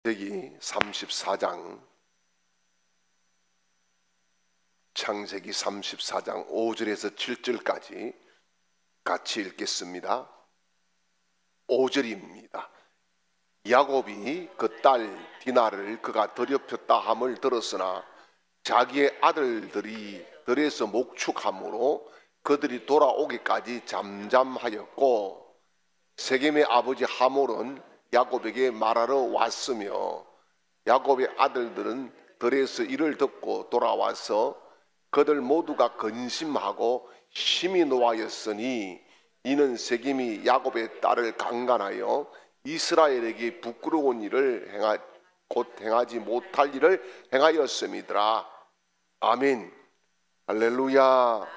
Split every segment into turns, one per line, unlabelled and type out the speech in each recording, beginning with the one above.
창세기 34장 창세기 34장 5절에서 7절까지 같이 읽겠습니다. 5절입니다. 야곱이 그 딸 디나를 그가 더럽혔다 함을 들었으나 자기의 아들들이 들에서 목축함으로 그들이 돌아오기까지 잠잠하였고, 세겜의 아버지 하몰은 야곱에게 말하러 왔으며 야곱의 아들들은 들에서 이를 듣고 돌아와서 그들 모두가 근심하고 심히 노하였으니, 이는 세겜이 야곱의 딸을 강간하여 이스라엘에게 부끄러운 일을 곧 행하지 못할 일을 행하였음이더라. 아멘. 할렐루야.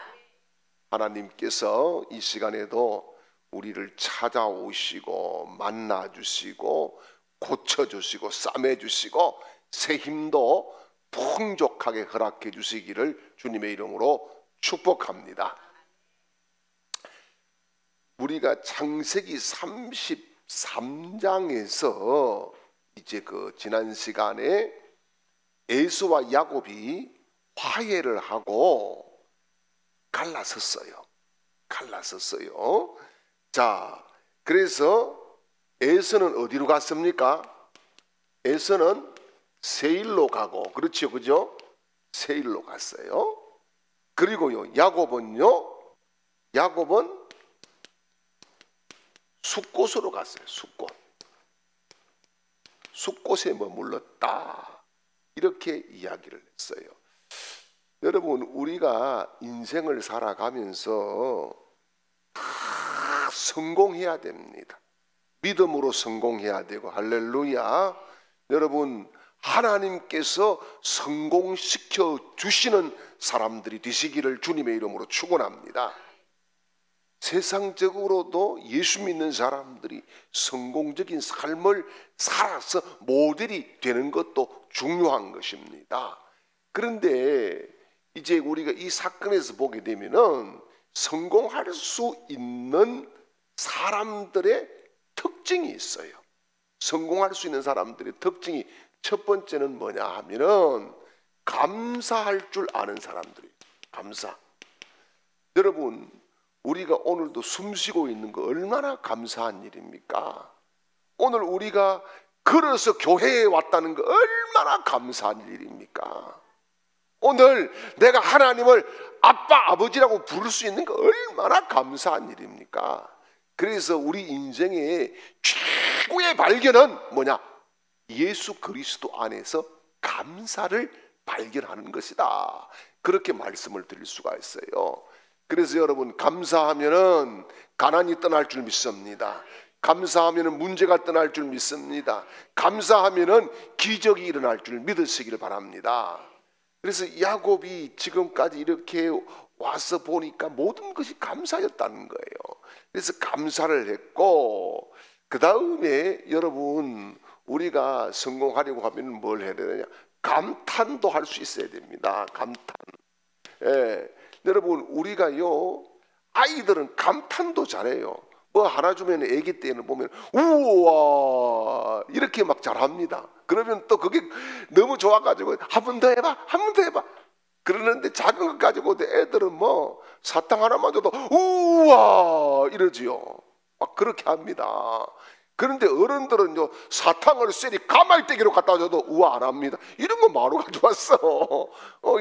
하나님께서 이 시간에도 우리를 찾아오시고 만나주시고 고쳐주시고 싸매주시고 새 힘도 풍족하게 허락해 주시기를 주님의 이름으로 축복합니다. 우리가 창세기 33장에서 이제 지난 시간에 에서와 야곱이 화해를 하고 갈라섰어요. 자, 그래서 에서는 어디로 갔습니까? 에서는 세일로 가고, 그렇죠, 그죠? 세일로 갔어요. 그리고요, 야곱은 숫곳으로 갔어요. 숫곳에 머물렀다, 이렇게 이야기를 했어요. 여러분, 우리가 인생을 살아가면서 다 성공해야 됩니다. 믿음으로 성공해야 되고, 할렐루야. 여러분, 하나님께서 성공시켜 주시는 사람들이 되시기를 주님의 이름으로 축원합니다. 세상적으로도 예수 믿는 사람들이 성공적인 삶을 살아서 모델이 되는 것도 중요한 것입니다. 그런데 이제 우리가 이 사건에서 보게 되면은 성공할 수 있는 사람들의 특징이 있어요. 성공할 수 있는 사람들의 특징이, 첫 번째는 뭐냐 하면은 감사할 줄 아는 사람들이에요. 감사. 여러분, 우리가 오늘도 숨쉬고 있는 거 얼마나 감사한 일입니까? 오늘 우리가 걸어서 교회에 왔다는 거 얼마나 감사한 일입니까? 오늘 내가 하나님을 아빠, 아버지라고 부를 수 있는 거 얼마나 감사한 일입니까? 그래서 우리 인생의 최고의 발견은 뭐냐? 예수 그리스도 안에서 감사를 발견하는 것이다, 그렇게 말씀을 드릴 수가 있어요. 그래서 여러분, 감사하면은 가난이 떠날 줄 믿습니다. 감사하면은 문제가 떠날 줄 믿습니다. 감사하면은 기적이 일어날 줄 믿으시기를 바랍니다. 그래서 야곱이 지금까지 이렇게 와서 보니까 모든 것이 감사였다는 거예요. 그래서 감사를 했고, 그 다음에 여러분, 우리가 성공하려고 하면 뭘 해야 되느냐? 감탄도 할 수 있어야 됩니다. 감탄. 예. 여러분, 우리가요, 아이들은 감탄도 잘해요. 뭐 하나 주면 아기 때는 보면 우와 이렇게 막 잘합니다. 그러면 또 그게 너무 좋아가지고 한 번 더 해봐, 한 번 더 해봐. 그러는데 작은 것 가지고 애들은 뭐 사탕 하나만 줘도 우와 이러지요. 막 그렇게 합니다. 그런데 어른들은요, 사탕을 쎄리 가말대기로 갖다 줘도 우와 안 합니다. 이런 거 뭐로 가져왔어?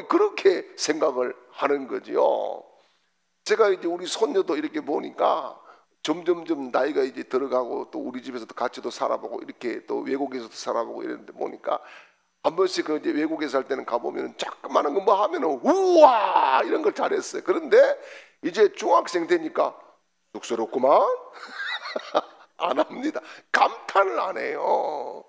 그렇게 생각을 하는 거지요. 제가 이제 우리 손녀도 이렇게 보니까 점점점 나이가 이제 들어가고, 또 우리 집에서도 같이 또 살아보고, 이렇게 또 외국에서도 살아보고 이랬는데 보니까 한 번씩 이제 외국에 살 때는 가보면 조그마한 거 뭐 하면은 우와 이런 걸 잘했어요. 그런데 이제 중학생 되니까 쑥스럽구만. 안 합니다. 감탄을 안 해요.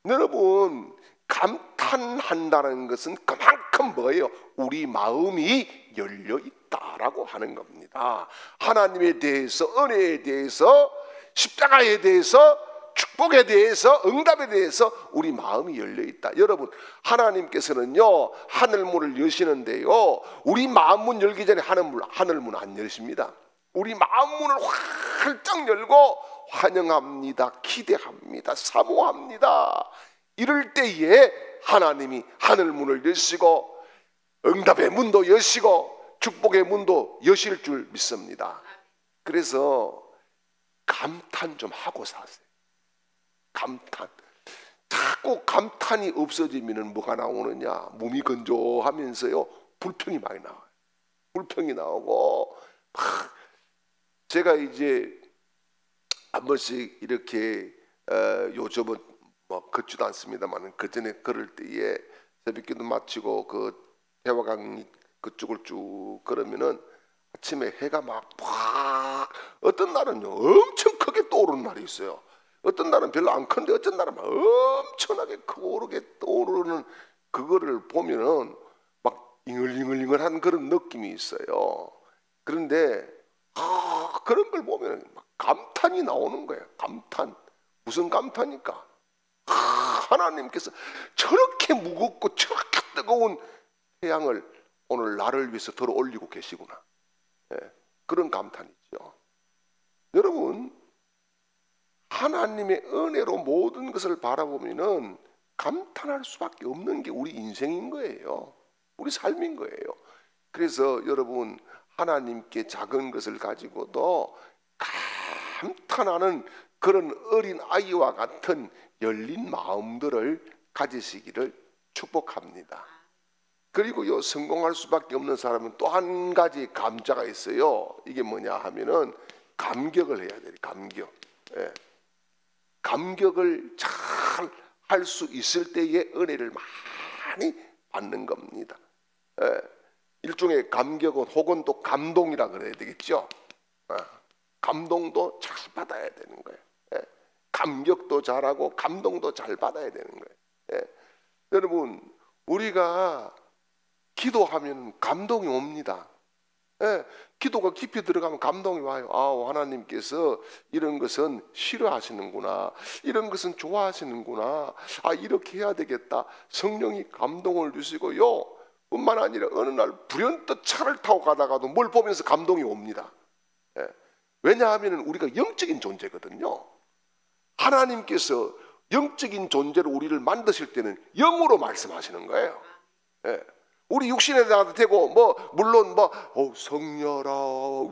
여러분, 감탄한다는 것은 그만큼 뭐예요? 우리 마음이 열려 있다라고 하는 겁니다. 하나님에 대해서, 은혜에 대해서, 십자가에 대해서, 축복에 대해서, 응답에 대해서 우리 마음이 열려 있다. 여러분, 하나님께서는요, 하늘문을 여시는데요, 우리 마음문 열기 전에 하늘문 안 여십니다. 우리 마음문을 활짝 열고 환영합니다, 기대합니다, 사모합니다. 이럴 때에 하나님이 하늘 문을 여시고 응답의 문도 여시고 축복의 문도 여실 줄 믿습니다. 그래서 감탄 좀 하고 사세요. 감탄. 자꾸 감탄이 없어지면 뭐가 나오느냐? 몸이 건조하면서요 불평이 많이 나와요. 불평이 나오고 제가 이제 한 번씩 이렇게 요즘은 뭐 걷지도 않습니다만 그 전에 걸을 때에 새벽기도 마치고 그 대화강 그쪽을 쭉 걸으면은 아침에 해가 막 어떤 날은요 엄청 크게 떠오르는 날이 있어요. 어떤 날은 별로 안 큰데 어떤 날은 막 엄청나게 크게 떠오르는 그거를 보면은 막 잉을잉을잉을한 그런 느낌이 있어요. 그런데 그런 걸 보면 막 감탄이 나오는 거예요. 감탄. 무슨 감탄입니까? 하나님께서 저렇게 무겁고 저렇게 뜨거운 태양을 오늘 나를 위해서 들어 올리고 계시구나. 예, 그런 감탄이죠. 여러분, 하나님의 은혜로 모든 것을 바라보면은 감탄할 수밖에 없는 게 우리 인생인 거예요. 우리 삶인 거예요. 그래서 여러분, 하나님께 작은 것을 가지고도 감탄하는 그런 어린 아이와 같은 열린 마음들을 가지시기를 축복합니다. 그리고요, 성공할 수밖에 없는 사람은 또 한 가지 감자가 있어요. 이게 뭐냐 하면은 감격을 해야 돼요. 감격. 예. 감격을 잘 할 수 있을 때에 은혜를 많이 받는 겁니다. 예. 일종의 감격은 혹은 또 감동이라 그래야 되겠죠. 감동도 잘 받아야 되는 거예요. 예. 감격도 잘하고 감동도 잘 받아야 되는 거예요. 예. 여러분, 우리가 기도하면 감동이 옵니다. 예. 기도가 깊이 들어가면 감동이 와요. 아, 하나님께서 이런 것은 싫어하시는구나. 이런 것은 좋아하시는구나. 아, 이렇게 해야 되겠다. 성령이 감동을 주시고요. 뿐만 아니라 어느 날 불현듯 차를 타고 가다가도 뭘 보면서 감동이 옵니다. 예. 왜냐하면 우리가 영적인 존재거든요. 하나님께서 영적인 존재로 우리를 만드실 때는 영으로 말씀하시는 거예요. 예. 우리 육신에 대고 뭐 물론 뭐 성녀라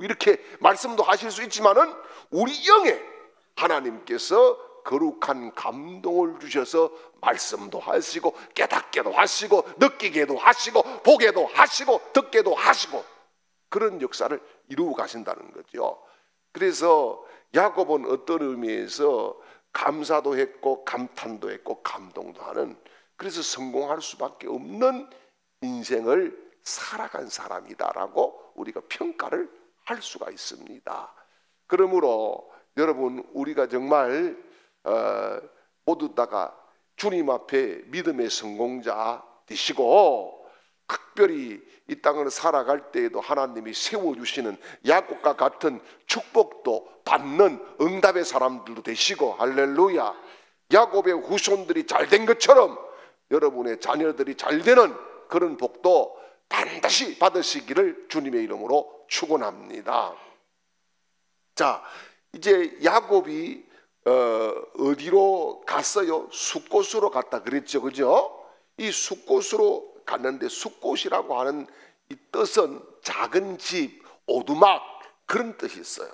이렇게 말씀도 하실 수 있지만은 우리 영에 하나님께서 거룩한 감동을 주셔서 말씀도 하시고 깨닫게도 하시고 느끼게도 하시고 보게도 하시고 듣게도 하시고 그런 역사를 이루어 가신다는 거죠. 그래서 야곱은 어떤 의미에서 감사도 했고 감탄도 했고 감동도 하는, 그래서 성공할 수밖에 없는 인생을 살아간 사람이다라고 우리가 평가를 할 수가 있습니다. 그러므로 여러분, 우리가 정말 모두 다가 주님 앞에 믿음의 성공자 되시고 특별히 이 땅을 살아갈 때에도 하나님이 세워주시는 야곱과 같은 축복도 받는 응답의 사람들도 되시고, 할렐루야. 야곱의 후손들이 잘된 것처럼 여러분의 자녀들이 잘되는 그런 복도 반드시 받으시기를 주님의 이름으로 축원합니다. 자, 이제 야곱이 어디로 갔어요? 숫곳으로 갔다 그랬죠, 그죠? 이 숫곳으로 갔는데 숫곳이라고 하는 이 뜻은 작은 집, 오두막 그런 뜻이 있어요.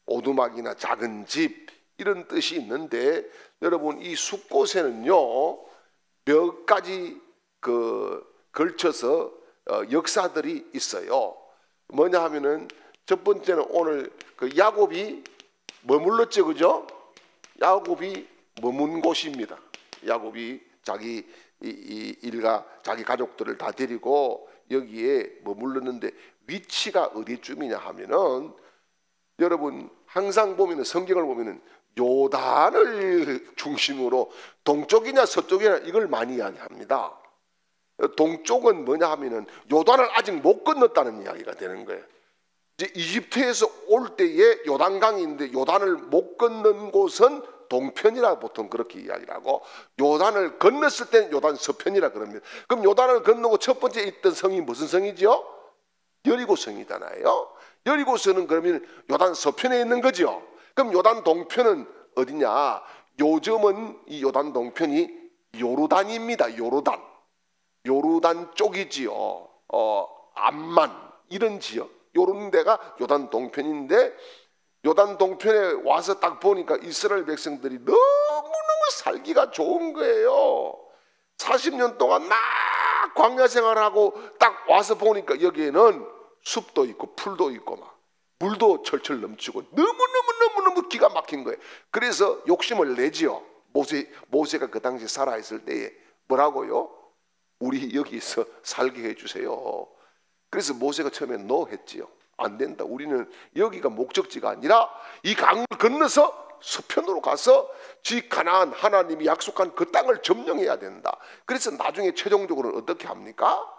오두막이나 작은 집 이런 뜻이 있는데, 여러분 이 숫곳에는요 몇 가지 걸쳐서 역사들이 있어요. 뭐냐 하면은 첫 번째는 오늘 야곱이 머물렀죠, 그죠? 야곱이 머문 곳입니다. 야곱이 자기 일가 자기 가족들을 다 데리고 여기에 머물렀는데 위치가 어디쯤이냐 하면은, 여러분 항상 보면은 성경을 보면은 요단을 중심으로 동쪽이냐 서쪽이냐 이걸 많이 이야기합니다. 동쪽은 뭐냐 하면은 요단을 아직 못 건넜다는 이야기가 되는 거예요. 이제 이집트에서 올 때에 요단강이 있는데 요단을 못 건넌 곳은 동편이라 보통 그렇게 이야기를 하고, 요단을 건넜을 때는 요단 서편이라 그럽니다. 그럼 요단을 건너고 첫 번째 있던 성이 무슨 성이죠? 여리고성이잖아요. 여리고성은 그러면 요단 서편에 있는 거죠. 그럼 요단 동편은 어디냐? 요즘은 이 요단 동편이 요르단입니다. 요르단 쪽이지요. 암만 이런 지역, 요런 데가 요단 동편인데, 요단 동편에 와서 딱 보니까 이스라엘 백성들이 너무너무 살기가 좋은 거예요. 40년 동안 막 광야 생활하고 딱 와서 보니까 여기에는 숲도 있고 풀도 있고 막 물도 철철 넘치고 너무너무 기가 막힌 거예요. 그래서 욕심을 내지요. 모세가 그 당시 살아있을 때에 뭐라고요? 우리 여기서 살게 해주세요. 그래서 모세가 처음에 노 했지요. 안 된다. 우리는 여기가 목적지가 아니라 이 강을 건너서 서편으로 가서 지 가나안, 하나님이 약속한 그 땅을 점령해야 된다. 그래서 나중에 최종적으로는 어떻게 합니까?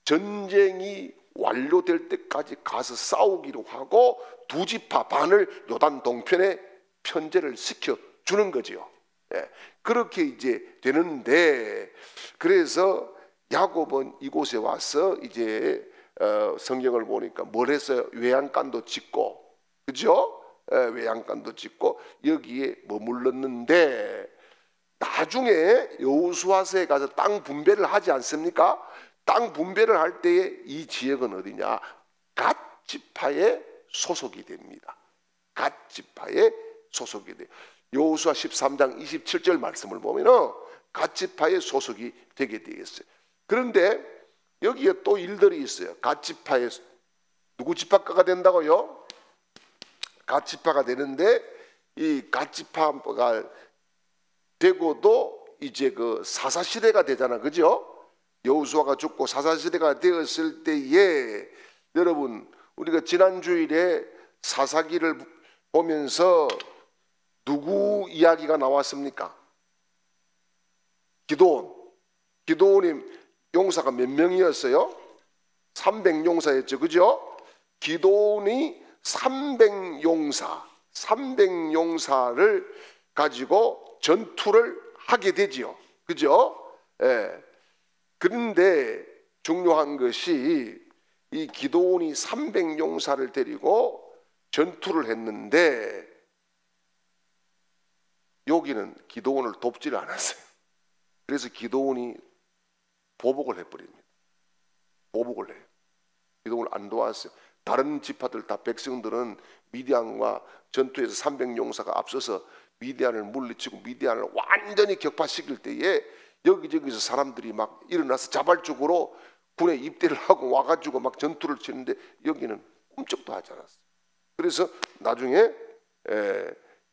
전쟁이 완료될 때까지 가서 싸우기로 하고 두 지파 반을 요단 동편에 편제를 시켜주는 거지요. 예, 그렇게 이제 되는데, 그래서 야곱은 이곳에 와서 이제 성경을 보니까 뭘 했어요? 외양간도 짓고, 그죠? 외양간도 짓고 여기에 머물렀는데, 나중에 여호수아서에 가서 땅 분배를 하지 않습니까? 땅 분배를 할 때에 이 지역은 어디냐? 갓 지파의 소속이 됩니다. 갓 지파의 소속이 돼요. 여호수아 13장 27절 말씀을 보면은 갓 지파의 소속이 되게 되겠어요. 그런데 여기에 또 일들이 있어요. 갓 지파의 누구 지파가가 된다고요? 갓 지파가 되는데, 이 갓 지파가 되고도 이제 그 사사 시대가 되잖아, 그죠? 여호수아가 죽고 사사 시대가 되었을 때에, 여러분 우리가 지난 주일에 사사기를 보면서 누구 이야기가 나왔습니까? 기드온이 용사가 몇 명이었어요? 300용사였죠, 그죠? 기드온이 300용사를 가지고 전투를 하게 되지요, 그죠? 예. 그런데 중요한 것이 이 기드온이 300용사를 데리고 전투를 했는데, 여기는 기드온을 돕지를 않았어요. 그래서 기드온이 보복을 해버립니다. 보복을 해요. 기드온을 안 도왔어요. 다른 지파들 다, 백성들은 미디안과 전투에서 300용사가 앞서서 미디안을 물리치고 미디안을 완전히 격파시킬 때에 여기저기서 사람들이 막 일어나서 자발적으로 군에 입대를 하고 와가지고 막 전투를 치는데, 여기는 꿈쩍도 하지 않았어요. 그래서 나중에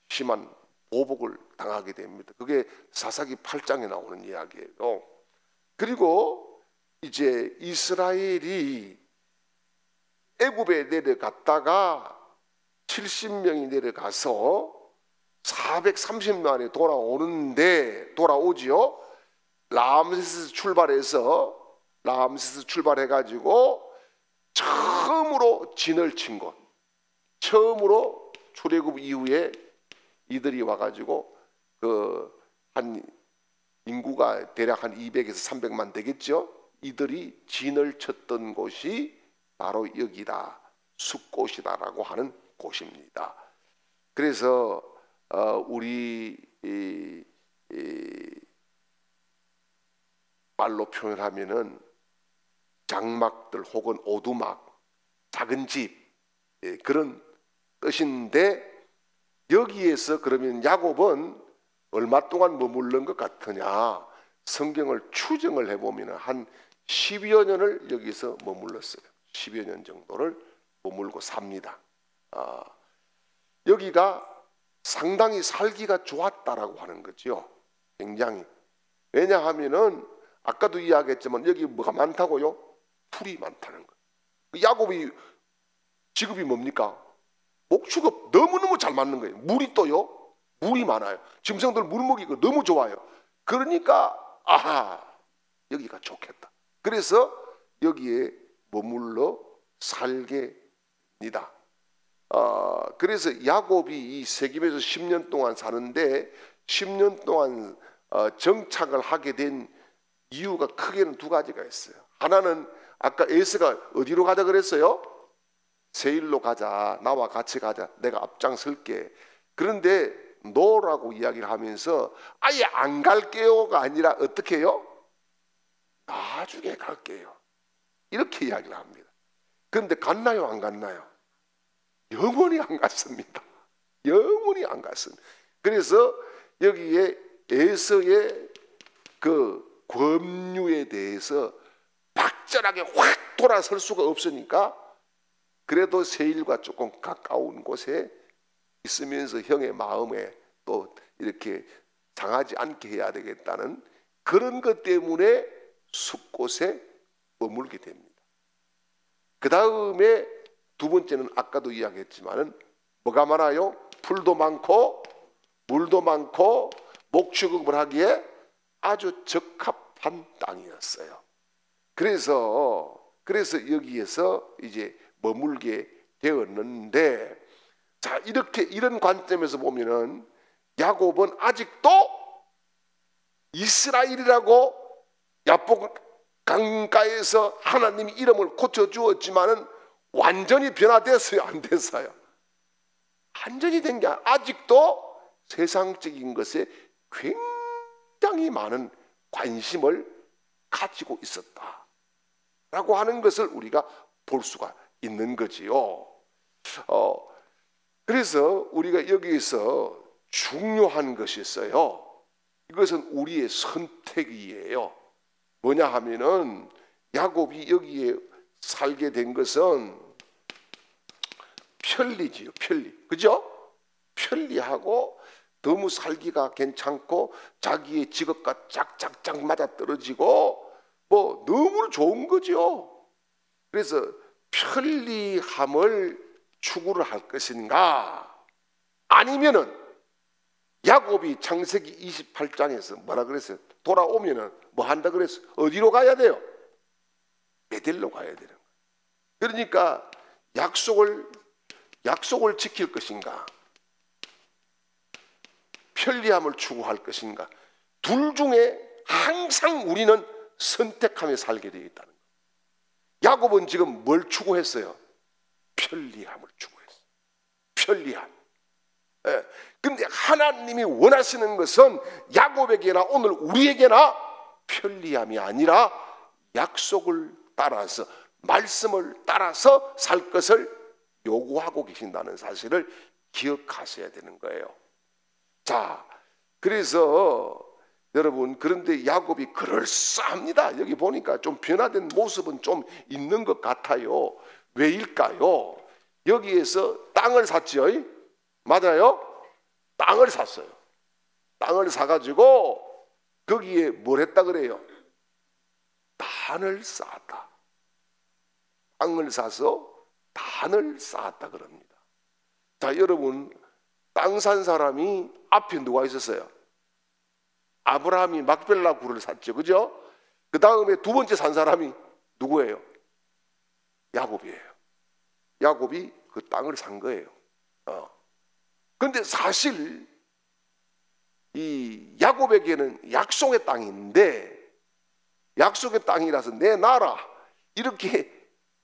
심한 보복을 당하게 됩니다. 그게 사사기 8장에 나오는 이야기예요. 그리고 이제 이스라엘이 애굽에 내려갔다가 70명이 내려가서 430년 만에 돌아오지요. 라암세스 출발해가지고 처음으로 진을 친 곳, 처음으로 출애굽 이후에 이들이 와가지고 한 인구가 대략 한 200에서 300만 되겠죠. 이들이 진을 쳤던 곳이 바로 여기다, 숫곳이다라고 하는 곳입니다. 그래서 우리 말로 표현하면은 장막들 혹은 오두막, 작은 집, 그런 뜻인데, 여기에서 그러면 야곱은 얼마 동안 머물른 것 같으냐? 성경을 추정을 해보면 한 10여 년을 여기서 머물렀어요. 10여 년 정도를 머물고 삽니다. 여기가 상당히 살기가 좋았다라고 하는 거죠. 굉장히. 왜냐하면은 아까도 이야기했지만 여기 뭐가 많다고요? 풀이 많다는 거예요. 야곱이 직업이 뭡니까? 목축업 너무너무 잘 맞는 거예요. 물이 또요, 물이 많아요. 짐승들 물 먹이고 너무 좋아요. 그러니까 여기가 좋겠다. 그래서 여기에 머물러 살게 됩니다. 그래서 야곱이 이 세겜에서 10년 동안 사는데, 10년 동안 정착을 하게 된 이유가 크게는 두 가지가 있어요. 하나는 아까 에서가 어디로 가자 그랬어요? 세일로 가자, 나와 같이 가자, 내가 앞장설게. 그런데 노라고 이야기를 하면서 아예 안 갈게요가 아니라 어떻게 해요? 나중에 갈게요. 이렇게 이야기를 합니다. 그런데 갔나요? 안 갔나요? 영원히 안 갔습니다. 영원히 안 갔습니다. 그래서 여기에 에서의 그 권유에 대해서 박절하게 확 돌아설 수가 없으니까 그래도 세일과 조금 가까운 곳에 있으면서 형의 마음에 또 이렇게 상하지 않게 해야 되겠다는 그런 것 때문에 숲곳에 머물게 됩니다. 그 다음에 두 번째는 아까도 이야기했지만은 뭐가 많아요? 풀도 많고 물도 많고 목축업을 하기에 아주 적합한 땅이었어요. 그래서 여기에서 이제 머물게 되었는데, 자, 이렇게 이런 관점에서 보면은 야곱은 아직도 이스라엘이라고 야복 강가에서 하나님이 이름을 고쳐 주었지만은 완전히 변화됐어요, 안 됐어요? 완전히 된 게 아직도 세상적인 것에 굉장히 많은 관심을 가지고 있었다라고 하는 것을 우리가 볼 수가 있는 거지요. 그래서 우리가 여기에서 중요한 것이 있어요. 이것은 우리의 선택이에요. 뭐냐 하면은 야곱이 여기에 살게 된 것은 편리지요, 편리. 그죠? 편리하고 너무 살기가 괜찮고 자기의 직업과 짝짝짝 맞아떨어지고 뭐 너무 좋은 거죠. 그래서 편리함을 추구를 할 것인가, 아니면은 야곱이 창세기 28장에서 뭐라 그랬어요? 돌아오면은 뭐 한다 그랬어요? 어디로 가야 돼요? 베델로 가야 되는 거예요. 그러니까 약속을 지킬 것인가, 편리함을 추구할 것인가, 둘 중에 항상 우리는 선택하며 살게 되어 있다는 거예요. 야곱은 지금 뭘 추구했어요? 편리함을 추구했어요. 편리함. 근데 하나님이 원하시는 것은 야곱에게나 오늘 우리에게나 편리함이 아니라 약속을 따라서, 말씀을 따라서 살 것을 요구하고 계신다는 사실을 기억하셔야 되는 거예요. 자, 그래서 여러분, 그런데 야곱이 그럴싸합니다. 여기 보니까 좀 변화된 모습은 좀 있는 것 같아요. 왜일까요? 여기에서 땅을 샀죠. 맞아요? 땅을 샀어요. 땅을 사가지고 거기에 뭘 했다 그래요? 단을 쌓았다. 땅을 사서 단을 쌓았다 그럽니다. 자, 여러분, 땅 산 사람이 앞에 누가 있었어요? 아브라함이 막벨라 굴을 샀죠. 그죠? 그 다음에 두 번째 산 사람이 누구예요? 야곱이에요. 야곱이 그 땅을 산 거예요. 그런데 사실 이 야곱에게는 약속의 땅인데, 약속의 땅이라서 내 나라 이렇게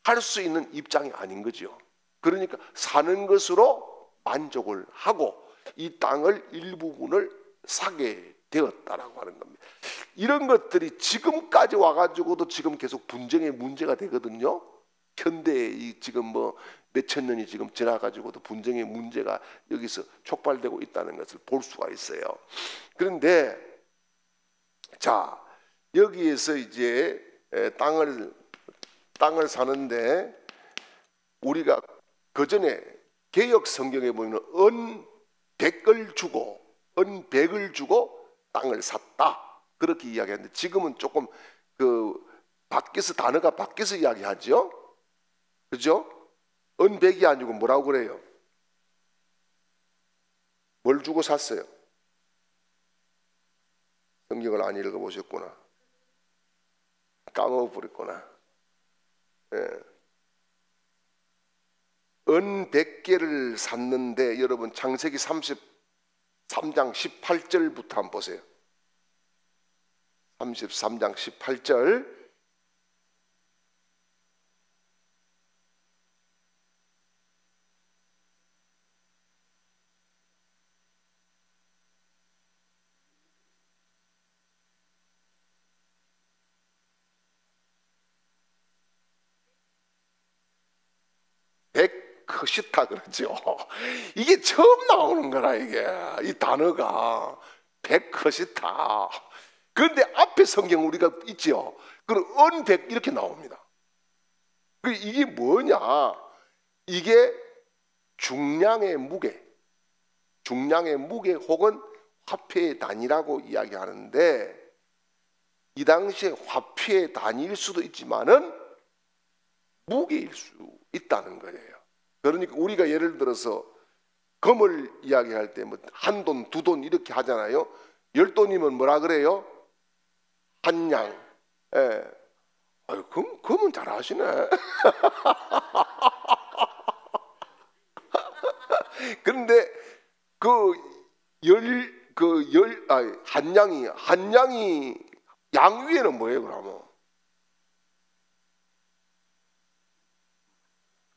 할 수 있는 입장이 아닌 거죠. 그러니까 사는 것으로 만족을 하고 이 땅을 일부분을 사게 되었다라고 하는 겁니다. 이런 것들이 지금까지 와가지고도 지금 계속 분쟁의 문제가 되거든요. 현대에 지금 뭐 몇천 년이 지금 지나가지고도 분쟁의 문제가 여기서 촉발되고 있다는 것을 볼 수가 있어요. 그런데 자, 여기에서 이제 땅을 사는데 우리가 그 전에 개역 성경에 보면 은백을 주고 땅을 샀다 그렇게 이야기하는데, 지금은 조금 그 밖에서 단어가 밖에서 이야기하죠. 그죠? 은백이 아니고 뭐라고 그래요? 뭘 주고 샀어요? 성경을 안 읽어보셨구나. 까먹어버렸구나. 은 100개를 샀는데, 여러분 창세기 33장 18절부터 한번 보세요. 33장 18절. 백허시타 그러죠. 이게 처음 나오는 거라 이게 이 단어가 백허시타. 그런데 앞에 성경 우리가 있죠. 그럼 언백 이렇게 나옵니다. 이게 뭐냐? 이게 중량의 무게, 중량의 무게 혹은 화폐의 단위라고 이야기하는데 이 당시에 화폐의 단위일 수도 있지만은 무게일 수 있다는 거예요. 그러니까 우리가 예를 들어서 금을 이야기할 때 뭐 한 돈, 두 돈 이렇게 하잖아요. 10돈이면 뭐라 그래요? 한 양. 예. 아유, 금은 잘 아시네. 그런데 한 양이 양 위에는 뭐예요, 그러면?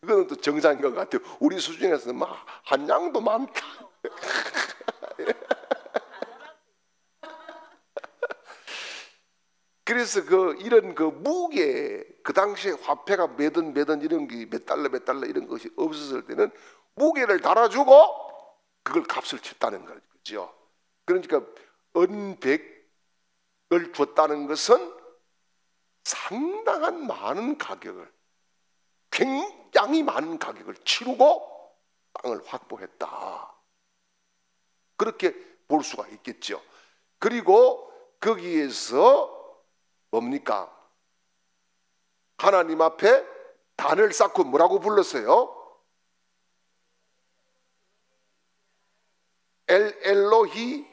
그거는 또 정상인 것 같아요. 우리 수준에서는 막 한 양도 많다. 그래서 이런 무게, 그 당시에 화폐가 매든 이런 게 몇 달러 이런 것이 없었을 때는 무게를 달아주고 그걸 값을 쳤다는 거죠. 그러니까 은백을 줬다는 것은 상당한 많은 가격을, 굉장히 많은 가격을 치르고 땅을 확보했다. 그렇게 볼 수가 있겠죠. 그리고 거기에서 뭡니까? 하나님 앞에 단을 쌓고 뭐라고 불렀어요? 엘 엘로히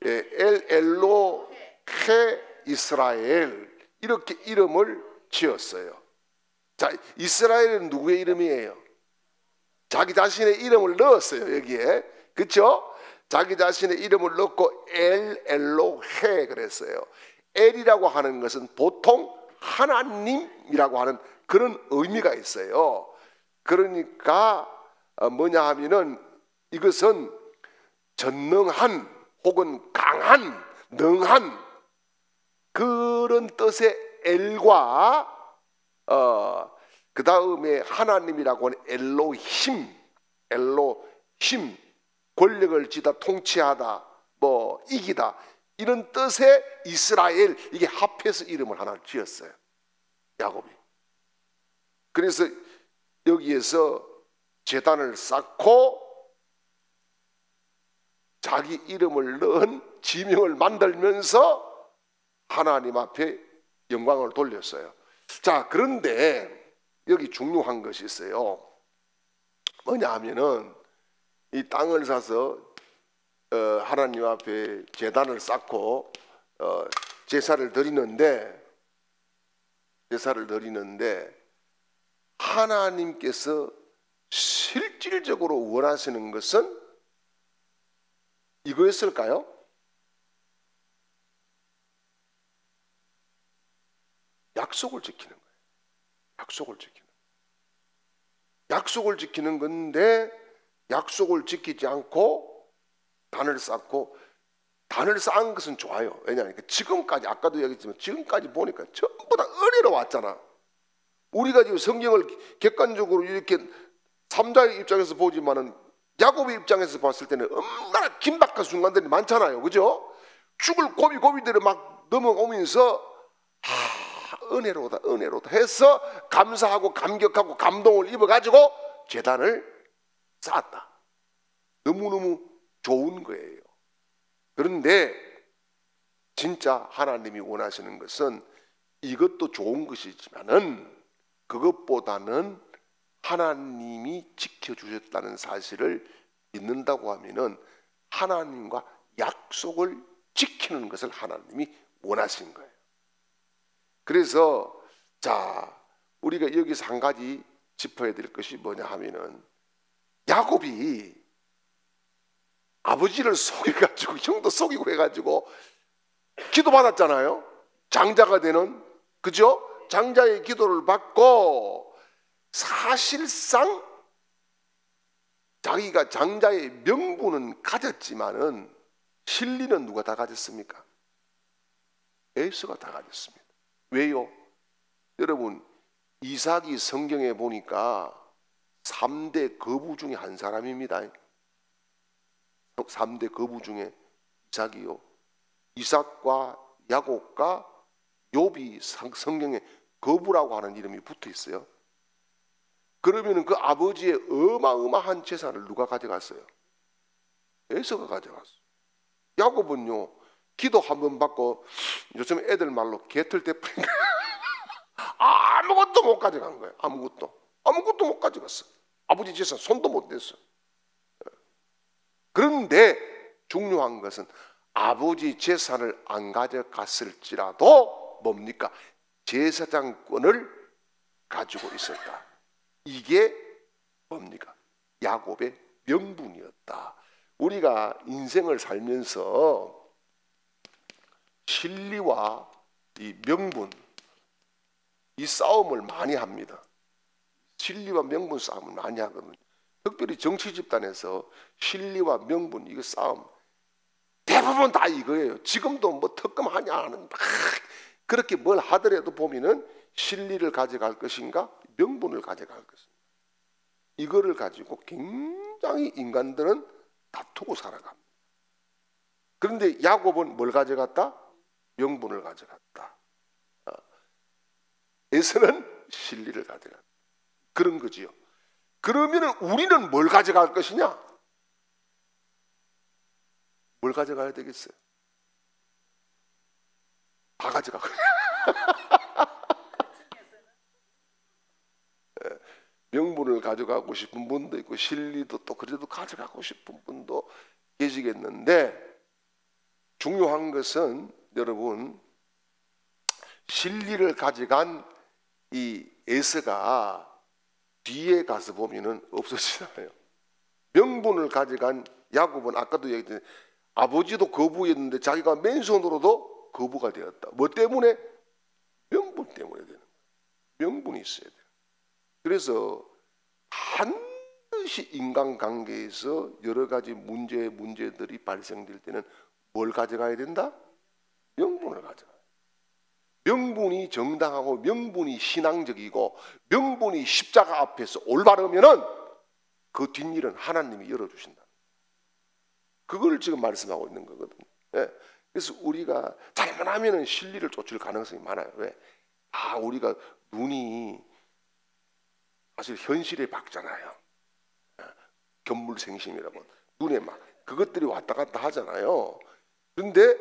엘 엘로헤 이스라엘 이렇게 이름을 지었어요. 자, 이스라엘은 누구의 이름이에요? 자기 자신의 이름을 넣었어요, 여기에. 그렇죠? 자기 자신의 이름을 넣고 엘 엘로헤 그랬어요. 엘이라고 하는 것은 보통 하나님이라고 하는 그런 의미가 있어요. 그러니까 뭐냐 하면은 이것은 전능한 혹은 강한, 능한 그런 뜻의 엘과 그 다음에 하나님이라고 하는 엘로힘, 권력을 쥐다, 통치하다, 뭐 이기다 이런 뜻의 이스라엘, 이게 합해서 이름을 하나 지었어요, 야곱이. 그래서 여기에서 제단을 쌓고 자기 이름을 넣은 지명을 만들면서 하나님 앞에 영광을 돌렸어요. 자, 그런데 여기 중요한 것이 있어요. 뭐냐 하면은 이 땅을 사서 하나님 앞에 제단을 쌓고 제사를 드리는데 하나님께서 실질적으로 원하시는 것은 이거였을까요? 약속을 지키는 거예요. 약속을 지키는 건데 약속을 지키지 않고 단을 쌓고, 단을 쌓은 것은 좋아요. 왜냐하면 지금까지, 아까도 얘기했지만 지금까지 보니까 전부 다 은혜로 왔잖아. 우리가 지금 성경을 객관적으로 이렇게 삼자의 입장에서 보지만은 야곱의 입장에서 봤을 때는 얼마나 긴박한 순간들이 많잖아요. 그죠? 죽을 고비고비들을 막 넘어오면서 은혜로다 해서 감사하고 감격하고 감동을 입어가지고 제단을 쌓았다. 너무너무 좋은 거예요. 그런데 진짜 하나님이 원하시는 것은 이것도 좋은 것이지만은 그것보다는 하나님이 지켜주셨다는 사실을 믿는다고 하면은 하나님과 약속을 지키는 것을 하나님이 원하신 거예요. 그래서 자, 우리가 여기서 한 가지 짚어야 될 것이 뭐냐 하면은 야곱이 아버지를 속여가지고 형도 속이고 해가지고 기도받았잖아요. 장자가 되는, 그죠? 장자의 기도를 받고 사실상 자기가 장자의 명분은 가졌지만은 실리는 누가 다 가졌습니까? 에서가 다 가졌습니다. 왜요? 여러분, 이삭이 성경에 보니까 3대 거부 중에 한 사람입니다. 3대 거부 중에 이삭이요. 이삭과 야곱과 욥이 성경에 거부라고 하는 이름이 붙어 있어요. 그러면 그 아버지의 어마어마한 재산을 누가 가져갔어요? 에서가 가져갔어요. 야곱은요, 기도 한 번 받고 요즘 애들 말로 개털 때 아무것도 못 가져간 거예요. 아무것도 못 가져갔어. 아버지 재산 손도 못 댔어. 그런데 중요한 것은 아버지 재산을 안 가져갔을지라도 뭡니까? 제사장권을 가지고 있었다. 이게 뭡니까? 야곱의 명분이었다. 우리가 인생을 살면서 진리와 이 명분, 이 싸움을 많이 합니다. 진리와 명분 싸움을 많이 하거든요. 특별히 정치 집단에서 진리와 명분 이거 싸움 대부분 다 이거예요. 지금도 뭐 특검하냐 하는 그렇게 뭘 하더라도 보면은 진리를 가져갈 것인가 명분을 가져갈 것인가 이거를 가지고 굉장히 인간들은 다투고 살아갑니다. 그런데 야곱은 뭘 가져갔다? 명분을 가져갔다. 에서는 진리를 가져갔다. 그런 거지요. 그러면 우리는 뭘 가져갈 것이냐? 뭘 가져가야 되겠어요? 다 가져가고 명분을 가져가고 싶은 분도 있고 진리도 또 그래도 가져가고 싶은 분도 계시겠는데 중요한 것은 여러분 진리를 가져간 이 에서가 뒤에 가서 보면은 없어지잖아요. 명분을 가져간 야곱은 아까도 얘기했는데 아버지도 거부했는데 자기가 맨손으로도 거부가 되었다. 뭐 때문에? 명분 때문에 되는 거예요. 명분이 있어야 돼요. 그래서 반드시 인간관계에서 여러 가지 문제들이 발생될 때는 뭘 가져가야 된다? 명분을 가져가야 돼요. 명분이 정당하고 명분이 신앙적이고 명분이 십자가 앞에서 올바르면은 그 뒷일은 하나님이 열어주신다. 그걸 지금 말씀하고 있는 거거든요. 예. 그래서 우리가 잘못하면은 진리를 쫓을 가능성이 많아요. 왜? 우리가 눈이 사실 현실에 박잖아요. 견물생심이라고 눈에 막 그것들이 왔다 갔다 하잖아요. 그런데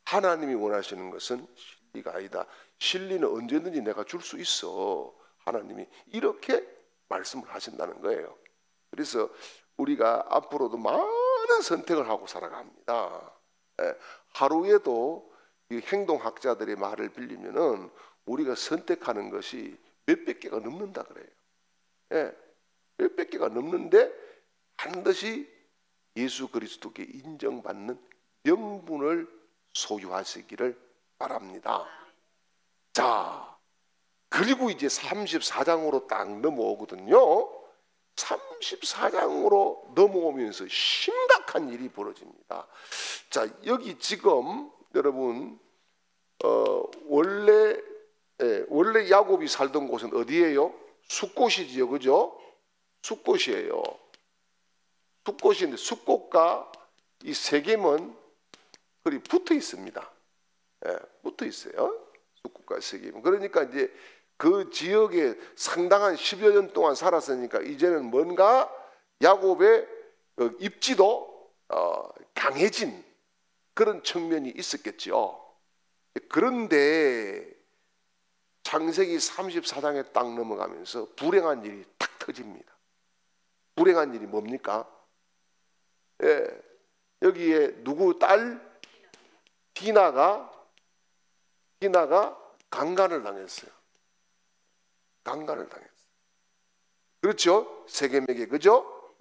하나님이 원하시는 것은 진리가 아니다. 진리는 언제든지 내가 줄 수 있어. 하나님이 이렇게 말씀을 하신다는 거예요. 그래서 우리가 앞으로도 많은 선택을 하고 살아갑니다. 하루에도 이 행동학자들의 말을 빌리면은 우리가 선택하는 것이 몇백 개가 넘는다 그래요. 몇백 개가 넘는데 반드시 예수 그리스도께 인정받는 명분을 소유하시기를 바랍니다. 자, 그리고 이제 34장으로 딱 넘어오거든요. 34장으로 넘어오면서 심각한 일이 벌어집니다. 자, 여기 지금 여러분 원래 야곱이 살던 곳은 어디예요? 숫곳이지요, 그죠? 숫곳이에요. 숫곳인데 숫곳과 이 세겜은 거의 붙어 있습니다. 붙어 있어요. 숫곳과 세겜은. 그러니까 이제 그 지역에 상당한 10여 년 동안 살았으니까 이제는 뭔가 야곱의 입지도 강해진 그런 측면이 있었겠죠. 그런데 창세기 34장에 딱 넘어가면서 불행한 일이 탁 터집니다. 불행한 일이 뭡니까? 여기에 누구 딸? 디나가 강간을 당했어요. 강간을 당했어요. 그렇죠? 세겜에게, 그죠?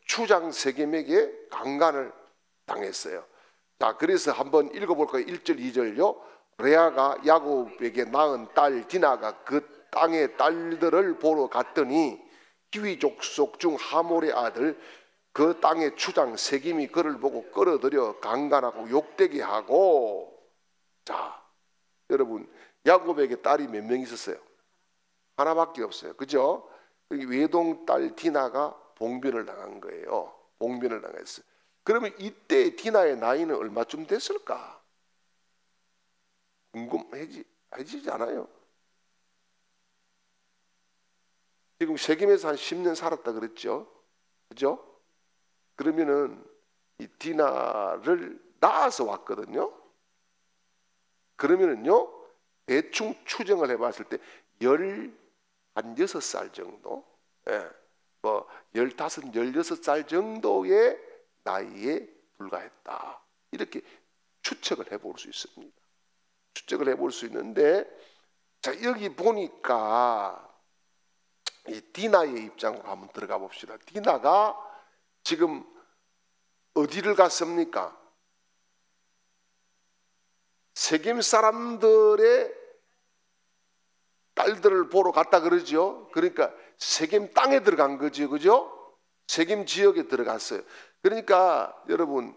추장 세겜에게 강간을 당했어요. 자, 그래서 한번 읽어볼까요? 1절, 2절요. 레아가 야곱에게 낳은 딸 디나가 그 땅의 딸들을 보러 갔더니 히위 족속 중 하몰의 아들 그 땅의 추장 세겜이 그를 보고 끌어들여 강간하고 욕되게 하고. 자, 여러분 야곱에게 딸이 몇 명 있었어요? 하나밖에 없어요. 그죠? 외동딸 디나가 봉변을 당한 거예요. 봉변을 당했어요. 그러면 이때 디나의 나이는 얼마쯤 됐을까? 궁금해지지 않아요? 지금 세겜에서 한 10년 살았다 그랬죠? 그죠? 그러면은 이 디나를 낳아서 왔거든요. 그러면은요, 대충 추정을 해봤을 때 16살 정도, 예, 뭐 15, 16살 정도의 나이에 불과했다. 이렇게 추측을 해볼 수 있습니다. 추측을 해볼 수 있는데, 자, 여기 보니까 이 디나의 입장으로 한번 들어가 봅시다. 디나가 지금 어디를 갔습니까? 세겜 사람들의 딸들을 보러 갔다 그러죠. 그러니까 세겜 땅에 들어간 거죠. 그죠? 세겜 지역에 들어갔어요. 그러니까 여러분,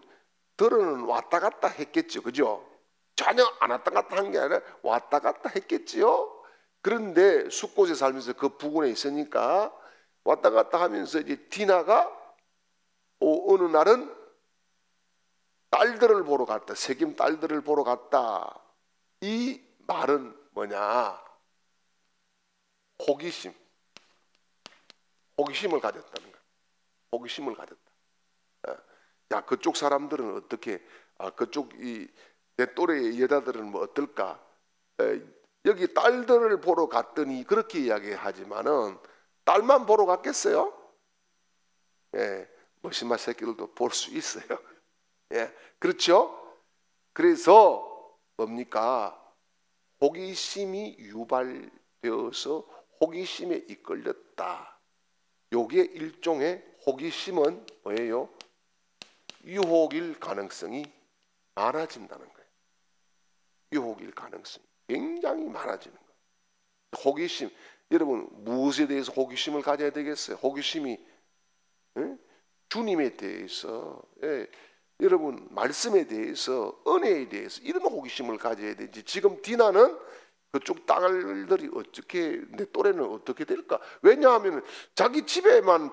들어는 왔다 갔다 했겠죠. 그죠? 전혀 안 왔다 갔다 한 게 아니라 왔다 갔다 했겠지요. 그런데 숫곳에 살면서 그 부근에 있으니까 왔다 갔다 하면서 이제 디나가 어느 날은 딸들을 보러 갔다. 세겜 딸들을 보러 갔다. 이 말은 뭐냐? 호기심을 가졌다는 거야. 호기심을 가졌다. 야, 그쪽 사람들은 어떻게? 그쪽 내 또래의 여자들은 뭐 어떨까? 여기 딸들을 보러 갔더니 그렇게 이야기하지만은 딸만 보러 갔겠어요? 예, 머시마 새끼들도 볼 수 있어요. 예, 그렇죠? 그래서 뭡니까? 호기심이 유발되어서 호기심에 이끌렸다. 요게 일종의 호기심은 뭐예요? 유혹일 가능성이 많아진다는 거예요. 유혹일 가능성이 굉장히 많아지는 거예요. 호기심, 여러분 무엇에 대해서 호기심을 가져야 되겠어요? 호기심이 주님에 대해서, 여러분 말씀에 대해서, 은혜에 대해서 이런 호기심을 가져야 되지. 지금 디나는 그쪽 딸들이 어떻게, 내 또래는 어떻게 될까? 왜냐하면 자기 집에는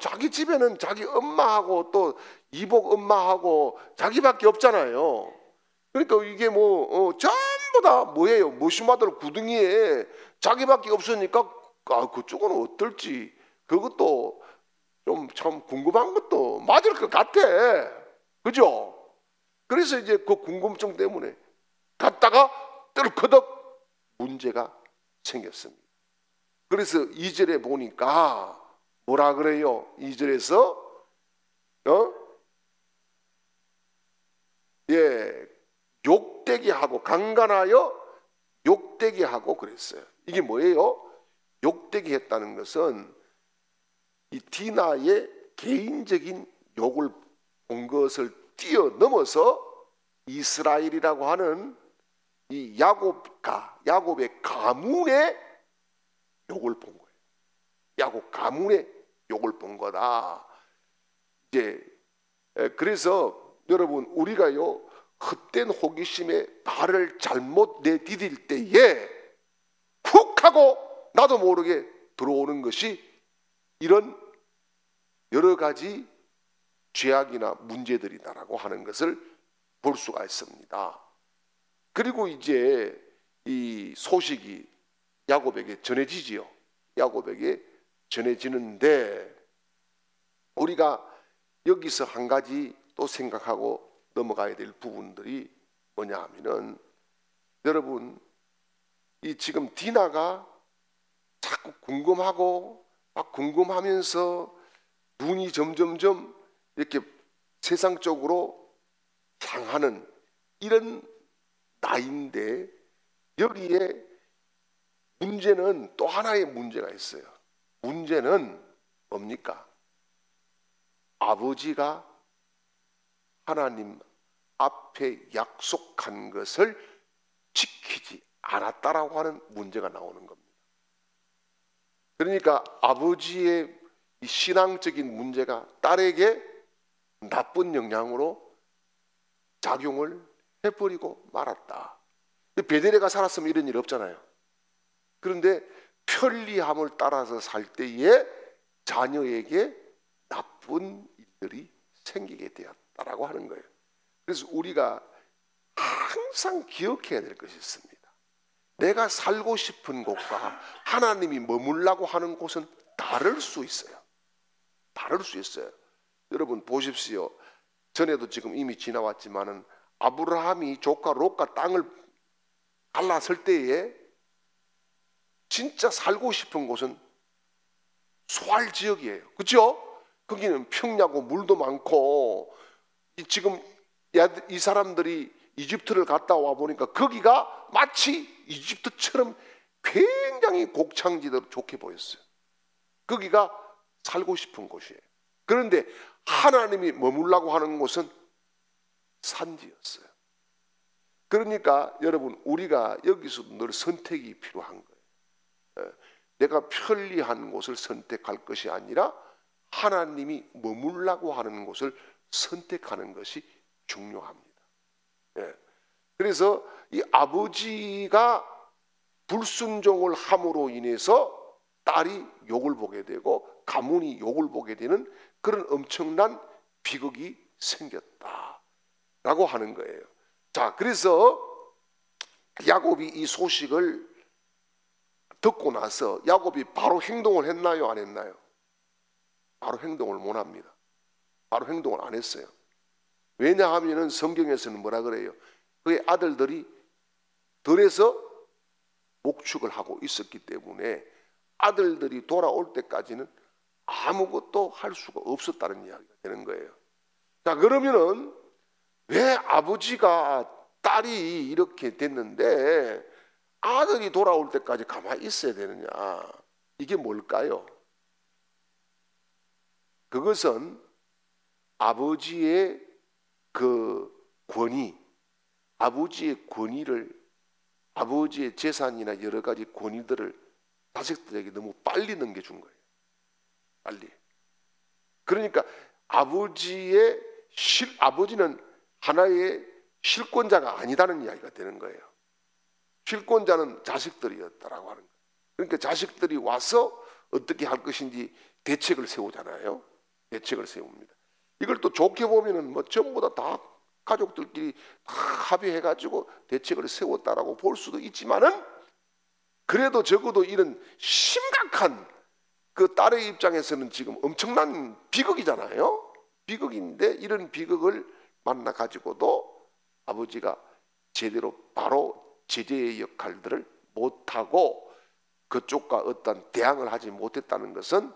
자기 엄마하고 또 이복 엄마하고 자기밖에 없잖아요. 그러니까 이게 전부 다 뭐예요? 모시마들 구덩이에 자기밖에 없으니까 그쪽은 어떨지, 그것도 좀 참 궁금한 것도 맞을 것 같아. 그죠? 그래서 이제 그 궁금증 때문에 갔다가 떨커덕 문제가 생겼습니다. 그래서 2절에 보니까 뭐라 그래요? 2절에서 욕되게 하고, 강간하여 욕되게 하고 그랬어요. 이게 뭐예요? 욕되게 했다는 것은 이 디나의 개인적인 욕을 본 것을 뛰어넘어서 이스라엘이라고 하는 이 야곱의 가문의 욕을 본 거예요. 야곱 가문의 욕을 본 거다. 이제 그래서 여러분, 우리가요 헛된 호기심에 발을 잘못 내디딜 때에 훅 하고 나도 모르게 들어오는 것이 이런 여러 가지 죄악이나 문제들이다라고 하는 것을 볼 수가 있습니다. 그리고 이제 이 소식이 야곱에게 전해지지요. 야곱에게 전해지는데, 우리가 여기서 한 가지 또 생각하고 넘어가야 될 부분들이 뭐냐 하면은, 여러분 이 지금 디나가 자꾸 궁금하고 막 궁금하면서 눈이 점점점 이렇게 세상 쪽으로 향하는 이런 나이인데, 여기에 문제는 또 하나의 문제가 있어요. 문제는 뭡니까? 아버지가 하나님 앞에 약속한 것을 지키지 않았다라고 하는 문제가 나오는 겁니다. 그러니까 아버지의 이 신앙적인 문제가 딸에게 나쁜 영향으로 작용을 해버리고 말았다. 베델레가 살았으면 이런 일 없잖아요. 그런데 편리함을 따라서 살 때에 자녀에게 나쁜 일들이 생기게 되었다라고 하는 거예요. 그래서 우리가 항상 기억해야 될 것이 있습니다. 내가 살고 싶은 곳과 하나님이 머물라고 하는 곳은 다를 수 있어요. 다를 수 있어요. 여러분 보십시오. 전에도 지금 이미 지나왔지만은 아브라함이 조카 롯과 땅을 갈랐을 때에 진짜 살고 싶은 곳은 소알 지역이에요. 그렇죠? 거기는 평야고 물도 많고, 지금 이 사람들이 이집트를 갔다 와 보니까 거기가 마치 이집트처럼 굉장히 곡창지대로 좋게 보였어요. 거기가 살고 싶은 곳이에요. 그런데 하나님이 머물라고 하는 곳은 산지였어요. 그러니까 여러분, 우리가 여기서 늘 선택이 필요한 거예요. 내가 편리한 곳을 선택할 것이 아니라 하나님이 머물라고 하는 곳을 선택하는 것이 중요합니다. 그래서 이 아버지가 불순종을 함으로 인해서 딸이 욕을 보게 되고 가문이 욕을 보게 되는 그런 엄청난 비극이 생겼다라고 하는 거예요. 자, 그래서 야곱이 이 소식을 듣고 나서 야곱이 바로 행동을 했나요, 안 했나요? 바로 행동을 못 합니다. 바로 행동을 안 했어요. 왜냐하면 성경에서는 뭐라 그래요? 그의 아들들이 들에서 목축을 하고 있었기 때문에 아들들이 돌아올 때까지는 아무것도 할 수가 없었다는 이야기가 되는 거예요. 자, 그러면은 왜 아버지가 딸이 이렇게 됐는데 아들이 돌아올 때까지 가만히 있어야 되느냐? 이게 뭘까요? 그것은 아버지의 그 권위, 아버지의 권위를, 아버지의 재산이나 여러 가지 권위들을 자식들에게 너무 빨리 넘겨준 거예요. 빨리. 그러니까 아버지는 하나의 실권자가 아니다는 이야기가 되는 거예요. 실권자는 자식들이었다라고 하는 거예요. 그러니까 자식들이 와서 어떻게 할 것인지 대책을 세우잖아요. 대책을 세웁니다. 이걸 또 좋게 보면은 뭐 전부 다 가족들끼리 다 합의해가지고 대책을 세웠다라고 볼 수도 있지만은, 그래도 적어도 이런 심각한 그 딸의 입장에서는 지금 엄청난 비극이잖아요. 비극인데 이런 비극을 만나 가지고도 아버지가 제대로 바로 제재의 역할들을 못하고 그쪽과 어떤 대항을 하지 못했다는 것은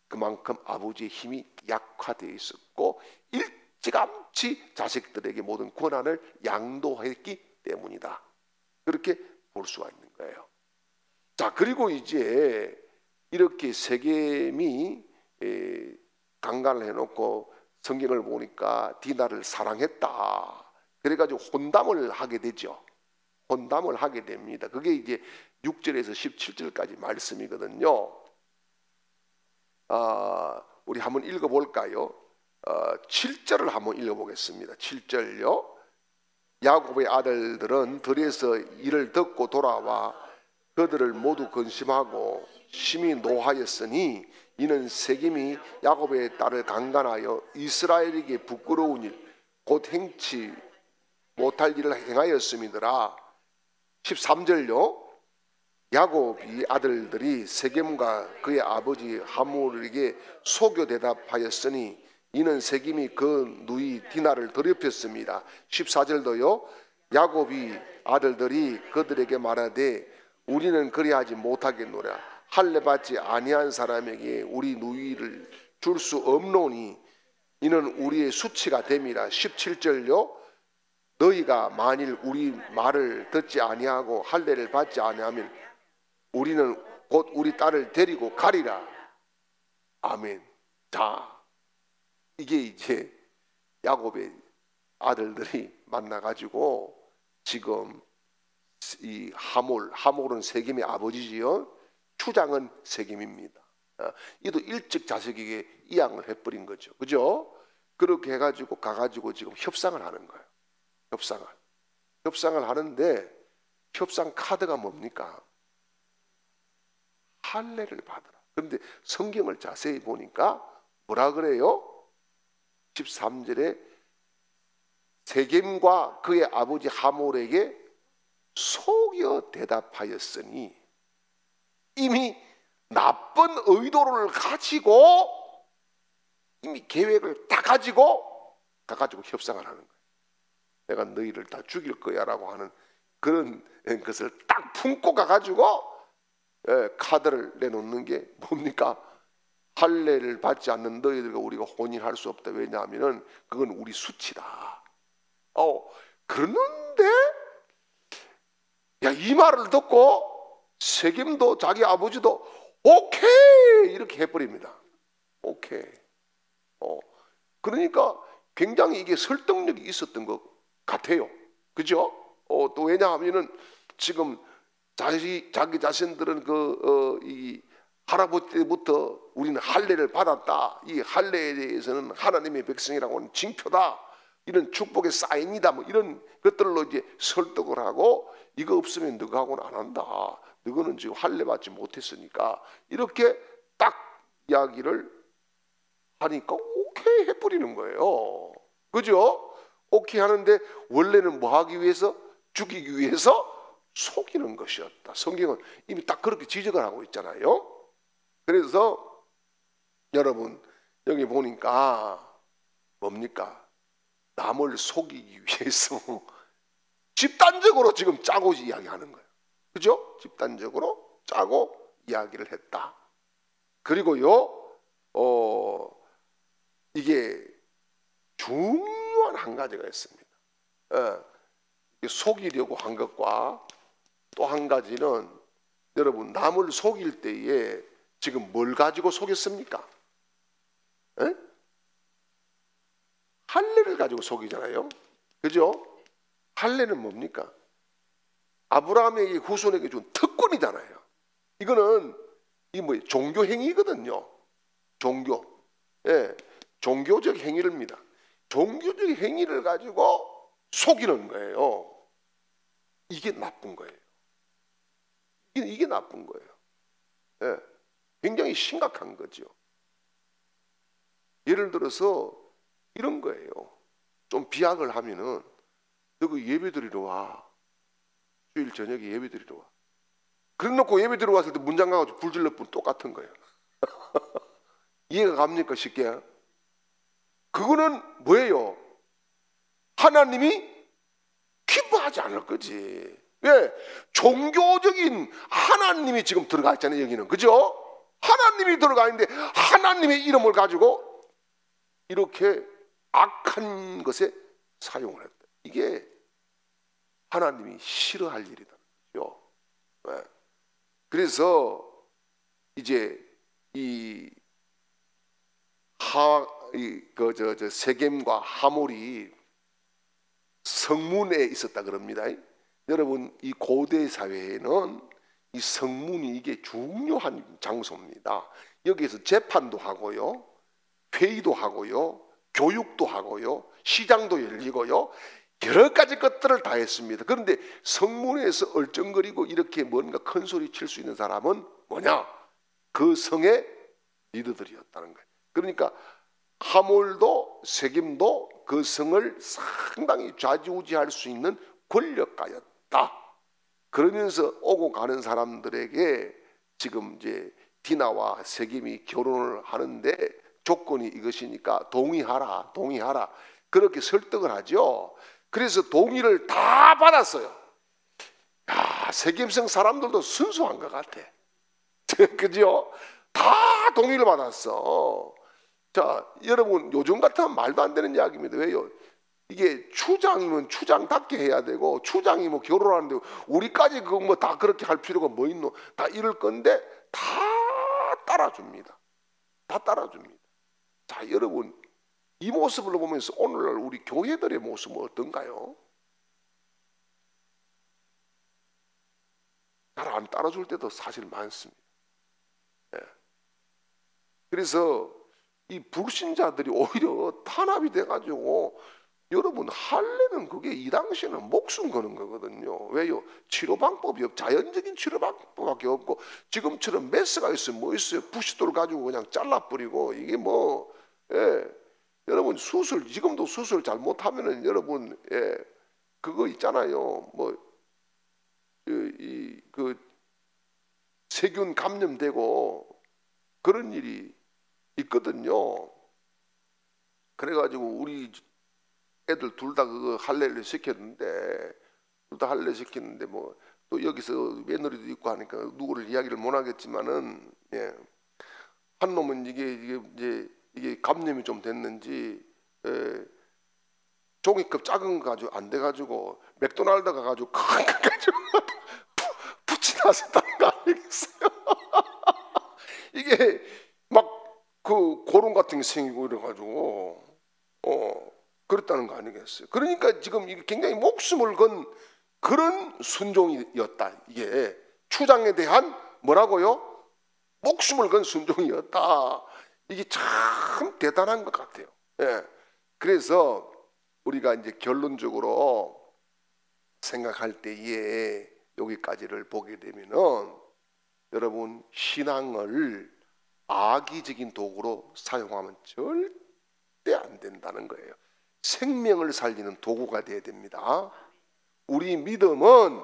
그만큼 아버지의 힘이 약화되어 있었고 일찌감치 자식들에게 모든 권한을 양도했기 때문이다. 그렇게 볼 수가 있는 거예요. 자, 그리고 이제 이렇게 세겜이 강간을 해놓고 성경을 보니까 디나를 사랑했다. 그래가지고 혼담을 하게 되죠. 혼담을 하게 됩니다. 그게 이제 6절에서 17절까지 말씀이거든요. 우리 한번 읽어볼까요? 7절을 한번 읽어보겠습니다. 7절요. 야곱의 아들들은 들에서 이를 듣고 돌아와 그들을 모두 근심하고 심히 노하였으니 이는 세겜이 야곱의 딸을 강간하여 이스라엘에게 부끄러운 일 곧 행치 못할 일을 행하였음이더라. 13절요. 야곱이 아들들이 세겜과 그의 아버지 하몰에게 속여 대답하였으니 이는 세겜이 그 누이 디나를 더럽혔습니다. 14절도요. 야곱이 아들들이 그들에게 말하되 우리는 그리하지 못하겠노라. 할례 받지 아니한 사람에게 우리 누이를 줄 수 없노니 이는 우리의 수치가 됨이라. 17절요. 너희가 만일 우리 말을 듣지 아니하고 할례를 받지 아니하면 우리는 곧 우리 딸을 데리고 가리라. 아멘. 자, 이게 이제 야곱의 아들들이 만나가지고 지금 이 하몰은 세겜의 아버지지요. 추장은 세겜입니다. 이도 일찍 자식에게 이양을 해버린 거죠. 그죠? 그렇게 해가지고 가가지고 지금 협상을 하는 거예요. 협상을 하는데 협상 카드가 뭡니까? 할례를 받으라. 그런데 성경을 자세히 보니까 뭐라 그래요? 13절에 세겜과 그의 아버지 하몰에게 속여 대답하였으니, 이미 나쁜 의도를 가지고 이미 계획을 다 가지고 협상을 하는 거예요. 내가 너희를 다 죽일 거야 라고 하는 그런 것을 딱 품고 가가지고 카드를 내놓는 게 뭡니까? 할례를 받지 않는 너희들과 우리가 혼인할 수 없다. 왜냐하면 그건 우리 수치다. 그러는데 이 말을 듣고 세겜도 자기 아버지도 오케이 이렇게 해버립니다. 오케이. 그러니까 굉장히 이게 설득력이 있었던 것 같아요. 그죠? 또 왜냐하면은 지금 자기 자신들은 이 할아버지 때부터 우리는 할례를 받았다. 이 할례에 대해서는 하나님의 백성이라고 하는 징표다. 이런 축복의 사인이다. 뭐 이런 것들로 이제 설득을 하고, 이거 없으면 너하고는 안 한다. 너는 지금 할례 받지 못했으니까 이렇게 딱 이야기를 하니까 오케이 해버리는 거예요. 그죠? 오케이 하는데 원래는 뭐 하기 위해서? 죽이기 위해서 속이는 것이었다. 성경은 이미 딱 그렇게 지적을 하고 있잖아요. 그래서 여러분 여기 보니까 뭡니까? 남을 속이기 위해서 집단적으로 지금 짜고 이야기하는 거예요. 그죠? 집단적으로 짜고 이야기를 했다. 그리고요 이게 중요한 한 가지가 있습니다. 속이려고 한 것과 또 한 가지는, 여러분 남을 속일 때에 지금 뭘 가지고 속였습니까? 할례를 가지고 속이잖아요. 그죠? 할례는 뭡니까? 아브라함에게 후손에게 준 특권이잖아요. 이거는 종교 행위거든요. 종교적 행위입니다. 종교적 행위를 가지고 속이는 거예요. 이게 나쁜 거예요. 이게 나쁜 거예요. 굉장히 심각한 거죠. 예를 들어서 이런 거예요. 좀 비약을 하면은 너 그 예배 드리러 와. 주일 저녁에 예배 드리러 와. 그래 놓고 예배 드리러 왔을 때 문장 가가지고 불 질러 뿐 똑같은 거예요. 이해가 갑니까? 쉽게. 그거는 뭐예요? 하나님이 기뻐하지 않을 거지. 왜? 종교적인 하나님이 지금 들어가 있잖아요. 여기는. 그죠? 하나님이 들어가 있는데 하나님의 이름을 가지고 이렇게 악한 것에 사용을 했다. 이게 하나님이 싫어할 일이다. 그죠? 네. 그래서 이제 세겜과 하몰이 성문에 있었다 그럽니다. 여러분 이 고대 사회에는 이 성문이 이게 중요한 장소입니다. 여기에서 재판도 하고요, 회의도 하고요, 교육도 하고요, 시장도 열리고요, 여러 가지 것들을 다 했습니다. 그런데 성문에서 얼쩡거리고 이렇게 뭔가 큰 소리 칠 수 있는 사람은 뭐냐? 그 성의 리더들이었다는 거예요. 그러니까 하몰도 세겜도 그 성을 상당히 좌지우지할 수 있는 권력가였다. 그러면서 오고 가는 사람들에게 지금 이제 디나와 세겜이 결혼을 하는데 조건이 이것이니까 동의하라, 동의하라. 그렇게 설득을 하죠. 그래서 동의를 다 받았어요. 세겜성 사람들도 순수한 것 같아. 그죠? 다 동의를 받았어. 자, 여러분 요즘 같으면 말도 안 되는 이야기입니다. 왜요? 이게 추장이면 추장답게 해야 되고, 추장이 뭐 결혼하는데 우리까지 그거 뭐 다 그렇게 할 필요가 뭐 있노? 다 이럴 건데 다 따라줍니다. 다 따라줍니다. 자, 여러분 이 모습을 보면서 오늘날 우리 교회들의 모습은 어떤가요? 잘 안 따라줄 때도 사실 많습니다. 그래서 이 불신자들이 오히려 탄압이 돼가지고 여러분 할례는 그게 이 당시에는 목숨 거는 거거든요. 왜요? 치료 방법이 자연적인 치료 방법밖에 없고, 지금처럼 메스가 있으면 뭐 있어요? 부싯돌 가지고 그냥 잘라버리고, 이게 뭐, 예. 여러분 수술, 지금도 수술 잘못하면은 여러분, 예, 그거 있잖아요. 뭐 그 세균 감염되고 그런 일이 있거든요. 그래가지고 우리 애들 둘 다 그거 할례를 시켰는데, 둘 다 할례 시켰는데 뭐 또 여기서 며느리도 있고 하니까 누구를 이야기를 못 하겠지만은, 예, 한 놈은 이게 감염이 좀 됐는지, 예, 종이컵 작은 거 가지고 안 돼가지고 맥도날드 가가지고 큰 거 가지고 붙이놨었다는 거 아니겠어요? 이게 막 그 고름 같은 게 생기고 이래가지고 그랬다는 거 아니겠어요? 그러니까 지금 이게 굉장히 목숨을 건 그런 순종이었다. 이게 추장에 대한 뭐라고요? 목숨을 건 순종이었다. 이게 참 대단한 것 같아요. 예. 그래서 우리가 이제 결론적으로 생각할 때에 여기까지를 보게 되면은, 여러분 신앙을 악의적인 도구로 사용하면 절대 안 된다는 거예요. 생명을 살리는 도구가 돼야 됩니다. 우리 믿음은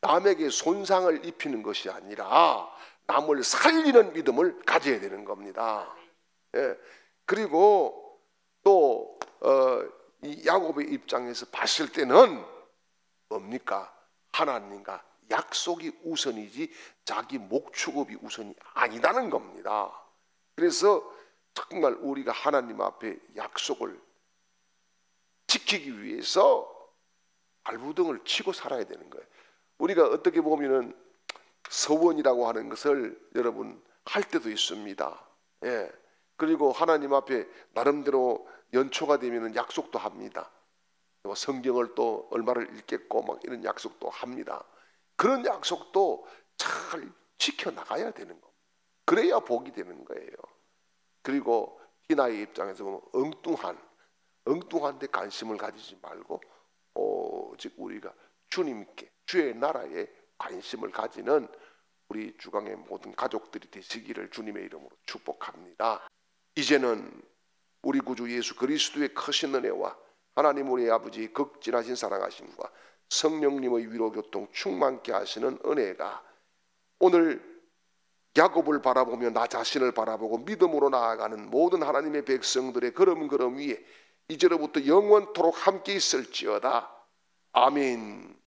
남에게 손상을 입히는 것이 아니라 남을 살리는 믿음을 가져야 되는 겁니다. 예. 그리고 또 이 야곱의 입장에서 봤을 때는 뭡니까? 하나님과 약속이 우선이지 자기 목축업이 우선이 아니라는 겁니다. 그래서 정말 우리가 하나님 앞에 약속을 지키기 위해서 발부등을 치고 살아야 되는 거예요. 우리가 어떻게 보면은 서원이라고 하는 것을 여러분 할 때도 있습니다. 예. 그리고 하나님 앞에 나름대로 연초가 되면은 약속도 합니다. 성경을 또 얼마를 읽겠고 막 이런 약속도 합니다. 그런 약속도 잘 지켜나가야 되는 겁니다. 그래야 복이 되는 거예요. 그리고 희나의 입장에서 보면 엉뚱한 데 관심을 가지지 말고 오직 우리가 주님께, 주의 나라에 관심을 가지는 우리 주강의 모든 가족들이 되시기를 주님의 이름으로 축복합니다. 이제는 우리 구주 예수 그리스도의 크신 은혜와 하나님 우리 아버지 극진하신 사랑하심과 성령님의 위로교통 충만케 하시는 은혜가 오늘 야곱을 바라보며 나 자신을 바라보고 믿음으로 나아가는 모든 하나님의 백성들의 걸음걸음 위에 이제로부터 영원토록 함께 있을지어다. 아멘.